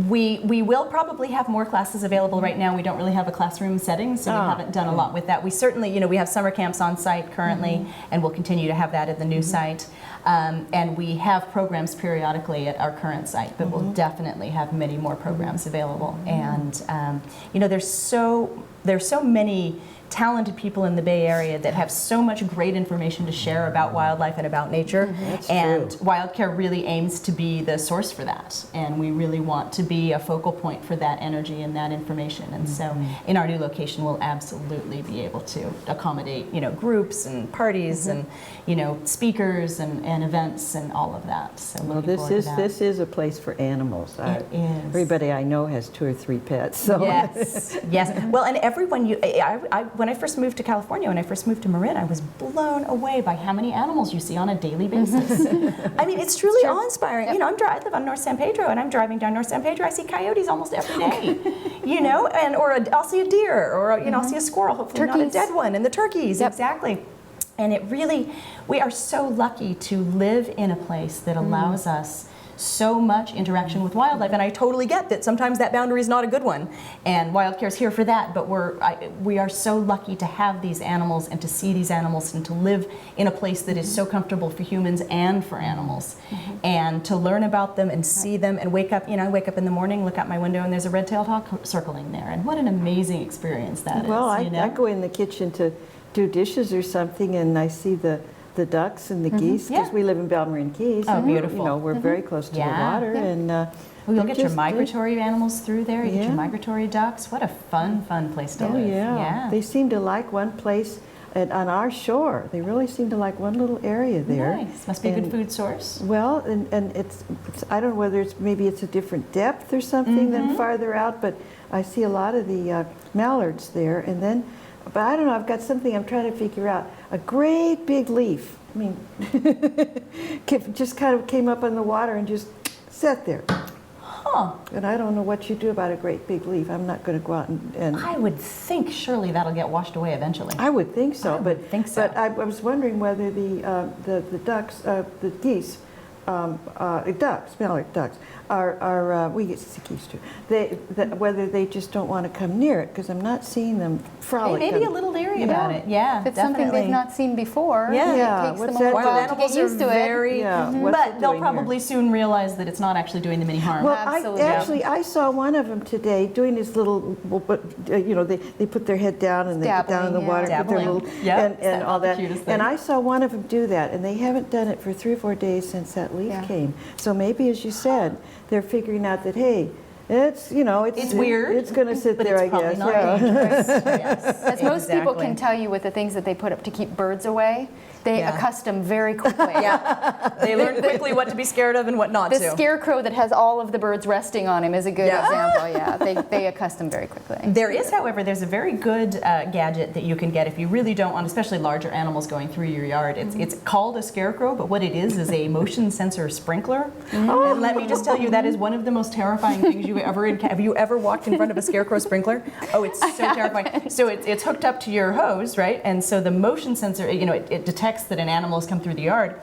We will probably have more classes available. Right now we don't really have a classroom setting, so we haven't done a lot with that. We certainly, we have summer camps on site currently, and we'll continue to have that at the new site. And we have programs periodically at our current site, but we'll definitely have many more programs available. And there's so many talented people in the Bay Area that have so much great information to share about wildlife and about nature. And Wildcare really aims to be the source for that. And we really want to be a focal point for that energy and that information. And so in our new location, we'll absolutely be able to accommodate, groups and parties and, speakers and events and all of that. So well, this is a place for animals. It is. Everybody I know has 2 or 3 pets. So. Yes, yes. Well, and everyone, when I first moved to California, when I first moved to Marin, I was blown away by how many animals you see on a daily basis. I mean, it's truly awe-inspiring. Yep. I live on North San Pedro, and I'm driving down North San Pedro. I see coyotes almost every day, or I'll see a deer, or I'll see a squirrel, hopefully not a dead one, and the turkeys, exactly. And it really, we are so lucky to live in a place that allows us so much interaction with wildlife, and I totally get that sometimes that boundary is not a good one, and Wildcare's here for that, but we are so lucky to have these animals and to see these animals and to live in a place that is so comfortable for humans and for animals, and to learn about them and see them and wake up, I wake up in the morning, look out my window, and there's a red-tailed hawk circling there, and what an amazing experience that is. Well, I go in the kitchen to do dishes or something, and I see the ducks and the geese, because we live in Belmarine Keys. Oh, and beautiful. we're very close to the water. And well, you'll get your migratory animals through there. You get your migratory ducks. What a fun place to live. Oh, yeah. They seem to like one place on our shore. They really seem to like one little area there. Nice. Must be a good food source. Well, and it's I don't know whether maybe it's a different depth or something than farther out, but I see a lot of the mallards there. And then, but I don't know, I've got something I'm trying to figure out. A great big leaf. I mean, just kind of came up on the water and just sat there. Huh. And I don't know what you do about a great big leaf. I'm not going to go out and I would think surely that'll get washed away eventually. I would think so. I would think so. But I was wondering whether the ducks, the geese, ducks, mallard ducks, are we get geese too. Whether they just don't want to come near it, because I'm not seeing them frolic. Maybe a little leery about it. Yeah, If it's definitely. something they've not seen before, Yeah. it takes What's them a that while doing? to get used to it. very, what's but it they'll doing probably here? soon realize that it's not actually doing them any harm. Well, Absolutely. I saw one of them today doing his little, they put their head down and they get down in the Dabbling, water, yeah. put their little, Dabbling. and all the that. cutest thing. And I saw one of them do that, and they haven't done it for 3 or 4 days since that leaf came. So maybe, as you said, they're figuring out that, hey, it's weird, It's going to sit but there, it's I probably guess. not Yeah. dangerous. Yes, As most people exactly. can tell you with the things that they put up to keep birds away, they Yeah. accustom very quickly. Yeah, they learn quickly what to be scared of and what not The to. scarecrow that has all of the birds resting on him is a good Yeah. example. Yeah, they accustom very quickly. There is, however, there's a very good gadget that you can get if you really don't want, especially larger animals going through your yard. It's called a scarecrow, but what it is a motion sensor sprinkler. And let me just tell you, that is one of the most terrifying things you ever encountered. Have you ever walked in front of a scarecrow sprinkler? Oh, it's so terrifying. So it's hooked up to your hose, right? And so the motion sensor, it detects that an animal has come through the yard,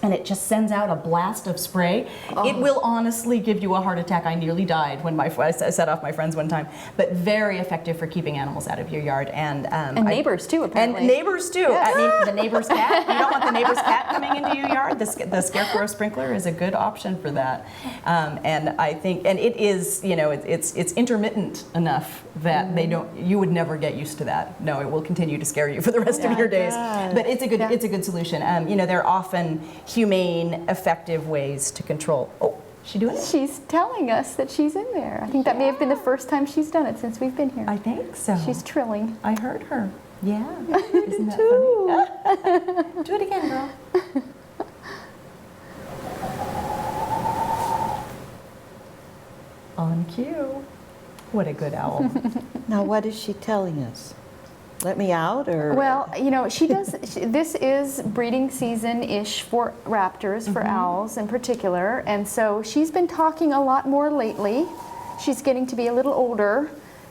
and it just sends out a blast of spray. It will honestly give you a heart attack. I nearly died when I set off my friends one time, but very effective for keeping animals out of your yard. And neighbors too, apparently. And neighbors too. Yes. I mean, the neighbor's cat. You don't want the neighbor's cat coming into your yard. The scarecrow sprinkler is a good option for that. And I think, and it is, it's intermittent enough that you would never get used to that. No, it will continue to scare you for the rest of your days. But it's a good solution. There are often humane, effective ways to control. Oh, she doing it? She's telling us that she's in there. I think that may have been the first time she's done it since we've been here. I think so. She's trilling. I heard her. Yeah. Isn't that funny? Do it again, girl. On cue. What a good owl. Now, what is she telling us? Let me out, or? Well, she does. This is breeding season-ish for raptors, for owls in particular, and so she's been talking a lot more lately. She's getting to be a little older,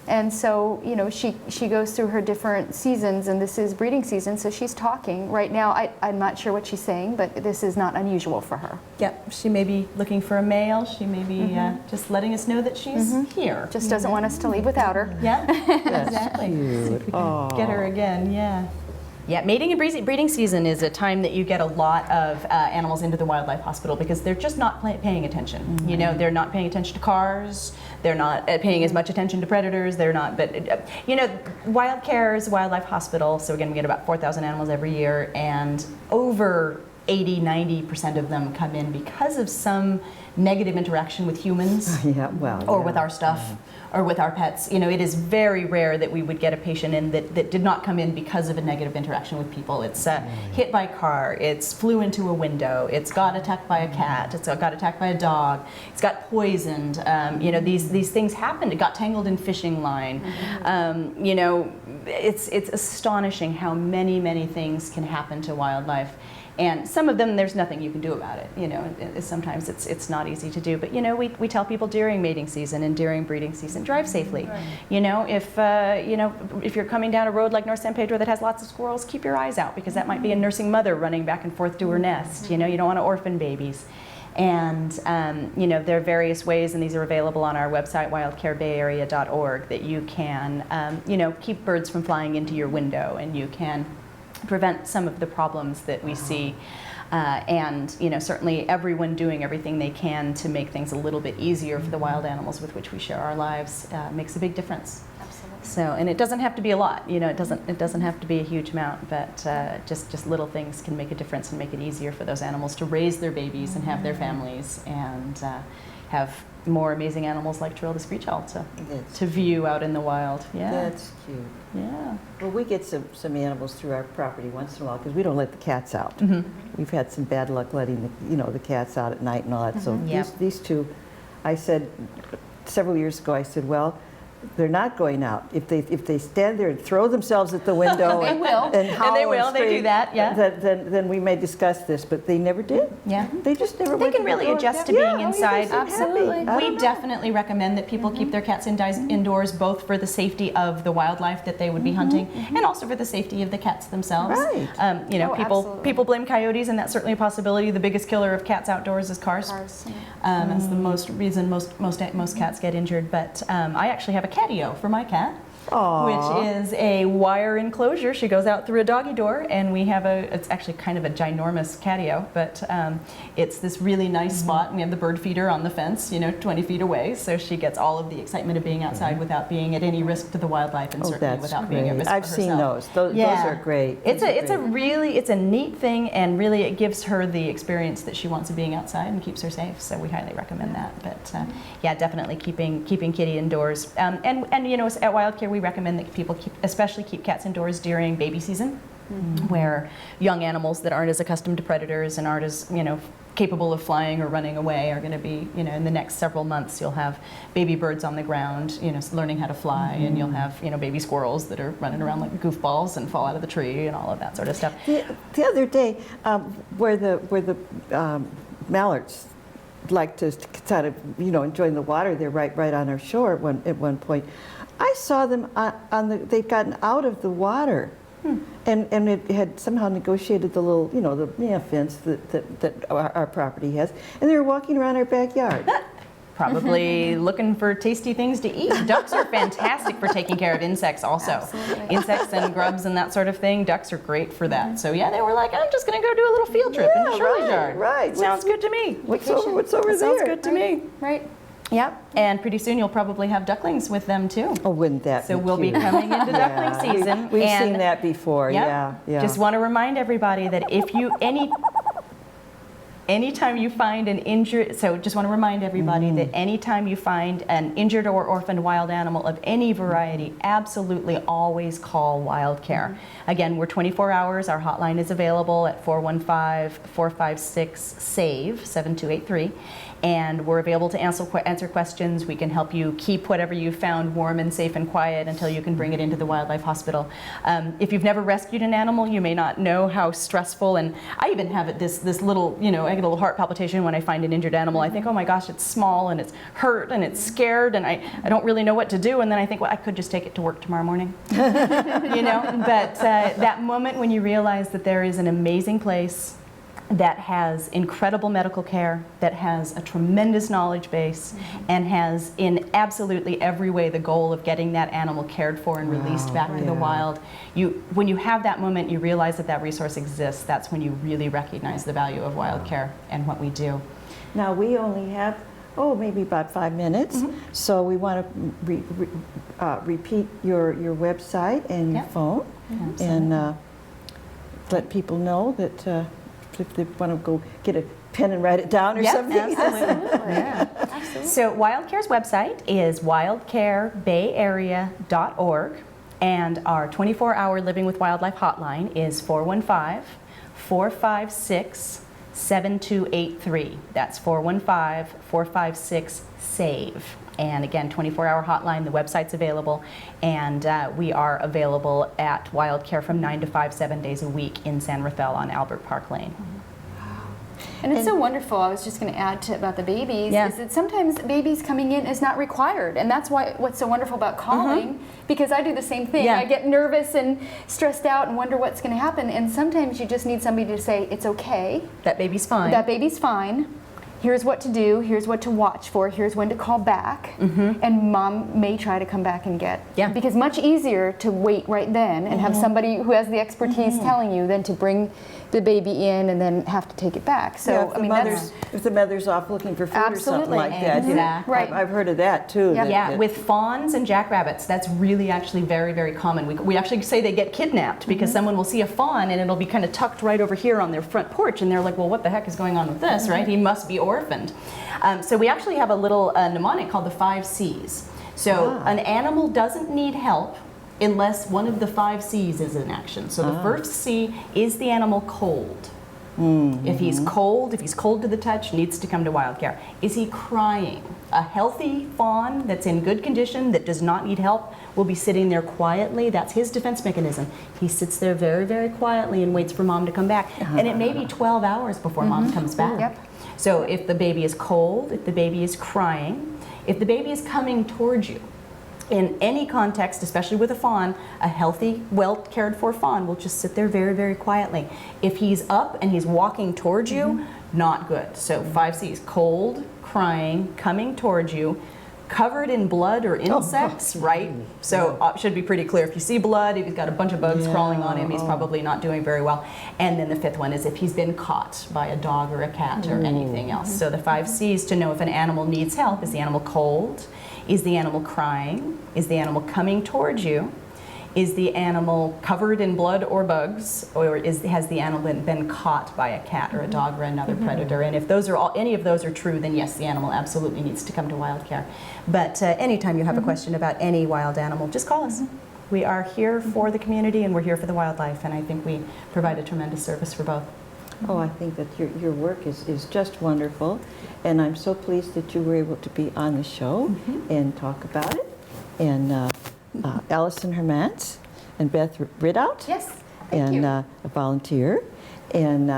and so she goes through her different seasons, and this is breeding season, so she's talking right now. I'm not sure what she's saying, but this is not unusual for her. Yep, she may be looking for a male. She may be just letting us know that she's here. Just doesn't want us to leave without her. Yeah, exactly. See if we can get her again, yeah. Yeah, mating and breeding season is a time that you get a lot of animals into the wildlife hospital because they're just not paying attention. They're not paying attention to cars. They're not paying as much attention to predators. They're not, but Wildcare is a wildlife hospital. So again, we get about 4,000 animals every year, and over 80–90% of them come in because of some negative interaction with humans. Or with our stuff, or with our pets. It is very rare that we would get a patient in that did not come in because of a negative interaction with people. It's hit by a car, it's flew into a window, it's got attacked by a cat, it's got attacked by a dog, it's got poisoned. These things happened. It got tangled in fishing line. It's astonishing how many things can happen to wildlife. And some of them, there's nothing you can do about it. You know, sometimes it's not easy to do. But you know, we tell people during mating season and during breeding season, drive safely. Right. You know, if you're coming down a road like North San Pedro that has lots of squirrels, keep your eyes out, because that might be a nursing mother running back and forth to her nest. You know, you don't want to orphan babies. And you know, there are various ways, and these are available on our website, wildcarebayarea.org, that you can you know, keep birds from flying into your window, and you can prevent some of the problems that we see. And you know, certainly everyone doing everything they can to make things a little bit easier for the wild animals with which we share our lives makes a big difference. Absolutely. So, and it doesn't have to be a lot. You know, it doesn't have to be a huge amount, but just little things can make a difference and make it easier for those animals to raise their babies and have their families, and have more amazing animals like Trill the Screech Owl to view out in the wild. Yeah. That's cute. Yeah. Well, we get some animals through our property once in a while because we don't let the cats out. We've had some bad luck letting the cats out at night and all that. So these two, I said several years ago, I said, well, they're not going out. If they stand there and throw themselves at the window they will. and howl And they will. and scream, They do that. Yeah. Then we may discuss this, but they never did. Yeah. They just never. They went can to the really door. adjust to Yeah, being oh, inside. you guys seem happy. Absolutely. I don't We know. definitely recommend that people keep their cats indoors, both for the safety of the wildlife that they would be hunting, and also for the safety of the cats themselves. Right. You know, Oh, absolutely. people blame coyotes, and that's certainly a possibility. The biggest killer of cats outdoors is cars. That's the reason most cats get injured. But I actually have a catio for my cat. Aw. Which is a wire enclosure. She goes out through a doggy door, and we have it's actually kind of a ginormous catio, but it's this really nice spot, and we have the bird feeder on the fence, you know, 20 feet away, so she gets all of the excitement of being outside without being at any risk to the wildlife, and certainly That's without great. being at risk I've for seen herself. those. Those are great. It's a neat thing, and really it gives her the experience that she wants of being outside and keeps her safe. So we highly recommend that. But yeah, definitely keeping Kitty indoors. And you know, at Wildcare we recommend that people especially keep cats indoors during baby season, where young animals that aren't as accustomed to predators and aren't as, you know, capable of flying or running away are going to be, you know, in the next several months you'll have baby birds on the ground, you know, learning how to fly, and you'll have, you know, baby squirrels that are running around like goofballs and fall out of the tree and all of that sort of stuff. The other day, where the mallards like to kind of, you know, enjoying the water, they're right on our shore at one point. I saw them they'd gotten out of the water, and it had somehow negotiated the little, you know, the fence that our property has, and they were walking around our backyard. Probably looking for tasty things to eat. Ducks are fantastic for taking care of insects also. Absolutely. Insects and grubs and that sort of thing. Ducks are great for that. So yeah, they were like, I'm just going to go do a little field trip in Shirley's yard. Right. Sounds good to me. What's over there? Sounds good to me. Right. Yep. And pretty soon you'll probably have ducklings with them too. Oh, wouldn't that So be we'll be cute? coming into duckling season. We've and seen that before. Yep. Yeah. Just want to remind everybody that if you anytime you find an injured, so just want to remind everybody that anytime you find an injured or orphaned wild animal of any variety, absolutely always call Wildcare. Again, we're 24 hours. Our hotline is available at 415-456-SAVE, 7283. And we're available to answer questions. We can help you keep whatever you found warm and safe and quiet until you can bring it into the wildlife hospital. If you've never rescued an animal, you may not know how stressful, and I even have this little, you know, I get a little heart palpitation when I find an injured animal. I think, oh my gosh, it's small and it's hurt and it's scared and I don't really know what to do. And then I think, well, I could just take it to work tomorrow morning. You know, but that moment when you realize that there is an amazing place that has incredible medical care, that has a tremendous knowledge base, and has in absolutely every way the goal of getting that animal cared for and released back to the wild. When you have that moment, you realize that that resource exists. That's when you really recognize the value of Wildcare and what we do. Now we only have, maybe about 5 minutes. So we want to repeat your website and your phone, and let people know that if they want to go get a pen and write it down or something. Absolutely. Absolutely. So Wildcare's website is wildcarebayarea.org, and our 24-hour Living with Wildlife hotline is 415-456-7283. That's 415-456-SAVE. And again, 24-hour hotline, the website's available, and we are available at Wildcare from 9 to 5, 7 days a week in San Rafael on Albert Park Lane. And it's so wonderful. I was just going to add to about the babies, Yeah. is that sometimes babies coming in is not required, and that's why what's so wonderful about calling, because I do the same thing. Yeah. I get nervous and stressed out and wonder what's going to happen, and sometimes you just need somebody to say, it's okay. That baby's fine. That baby's fine. Here's what to do, here's what to watch for, here's when to call back, and mom may try to come back and get. Yeah. Because much easier to wait right then and have somebody who has the expertise telling you than to bring the baby in and then have to take it back. So, Yeah, if I mean, that's... if the mother's off looking for food or something Absolutely. like that. Exactly. Right. I've heard of that too. Yep. Yeah, with fawns and jackrabbits, that's really actually very, very common. We actually say they get kidnapped because someone will see a fawn and it'll be kind of tucked right over here on their front porch, and they're like, well, what the heck is going on with this, right? He must be orphaned. So we actually have a little mnemonic called the 5 C's. So an animal doesn't need help unless one of the 5 C's is in action. So the first C is the animal cold. If he's cold to the touch, needs to come to Wildcare. Is he crying? A healthy fawn that's in good condition, that does not need help, will be sitting there quietly. That's his defense mechanism. He sits there very, very quietly and waits for mom to come back. And it may be 12 hours before mom comes back. Yep. So if the baby is cold, if the baby is crying, if the baby is coming towards you, in any context, especially with a fawn, a healthy, well cared for fawn will just sit there very, very quietly. If he's up and he's walking towards you, not good. So 5 C's, cold, crying, coming towards you, covered in blood or insects, right? So it should be pretty clear. If you see blood, if he's got a bunch of bugs crawling on him, he's probably not doing very well. And then the 5th one is if he's been caught by a dog or a cat or anything else. So the 5 C's to know if an animal needs help: is the animal cold? Is the animal crying? Is the animal coming towards you? Is the animal covered in blood or bugs? Or has the animal been caught by a cat or a dog or another predator? And if those are any of those are true, then yes, the animal absolutely needs to come to Wildcare. But anytime you have a question about any wild animal, just call us. We are here for the community and we're here for the wildlife, and I think we provide a tremendous service for both. Oh, I think that your work is just wonderful, and I'm so pleased that you were able to be on the show and talk about it. And ALISON HERMANCE and Beth Ridout, Yes, thank and you. a volunteer, and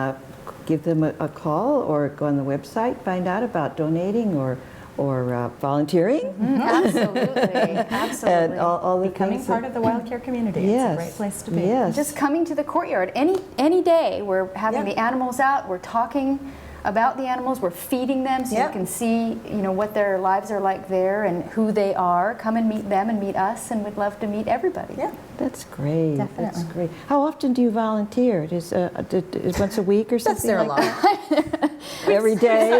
give them a call or go on the website, find out about donating or volunteering. Absolutely, absolutely. And all the Becoming things part of the Wildcare community. Yes. It's a great place to be. Yes. Just coming to the courtyard any day. We're having Yeah. the animals out. We're talking about the animals. We're feeding them so Yeah. you can see, what their lives are like there and who they are. Come and meet them and meet us, and we'd love to meet everybody. Yeah. That's great. That's Definitely. great. How often do you volunteer? Is once a week or something? That's there a like lot. that? Every day.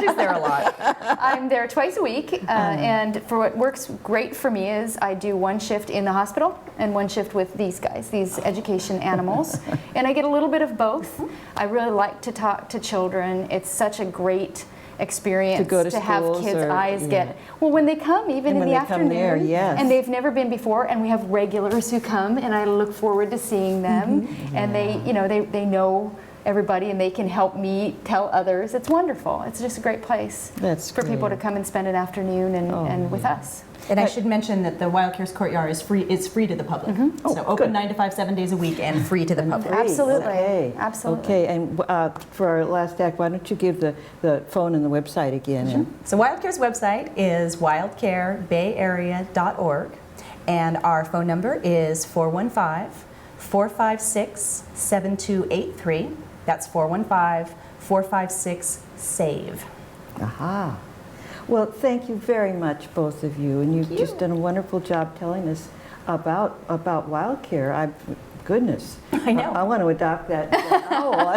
She's there a lot. I'm there twice a week, and for what works great for me is I do one shift in the hospital and one shift with these guys, these education animals, and I get a little bit of both. I really like to talk to children. It's such a great experience To go to have schools kids' or- eyes yeah. get, well, when they come, even And in when the they come afternoon, there, yes. and they've never been before, and we have regulars who come, and I look forward to seeing them, and they know everybody, and they can help me tell others. It's wonderful. It's just a great place That's for people to great. come and spend an afternoon and with us. And I should mention that the Wildcare's courtyard is free to the public. So open 9 to 5, 7 days a week, and free to the public. Great. Absolutely. Okay. Absolutely. Okay, and for our last act, why don't you give the phone and the website again? And So Wildcare's website is wildcarebayarea.org, and our phone number is 415-456-7283. That's 415-456-SAVE. Aha. Well, thank you very much, both of you, and you've just done a wonderful job telling us about Wildcare. Goodness, I know. I want to adopt that owl.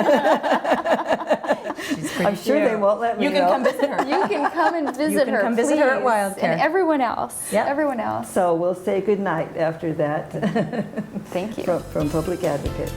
She's pretty I'm sure they cute. won't let me. You can know. come visit her. You can come and visit can her, come visit her at please. Wildcare. And everyone else. Yep. Everyone else. So we'll say good night after that Thank you. from Public Advocate.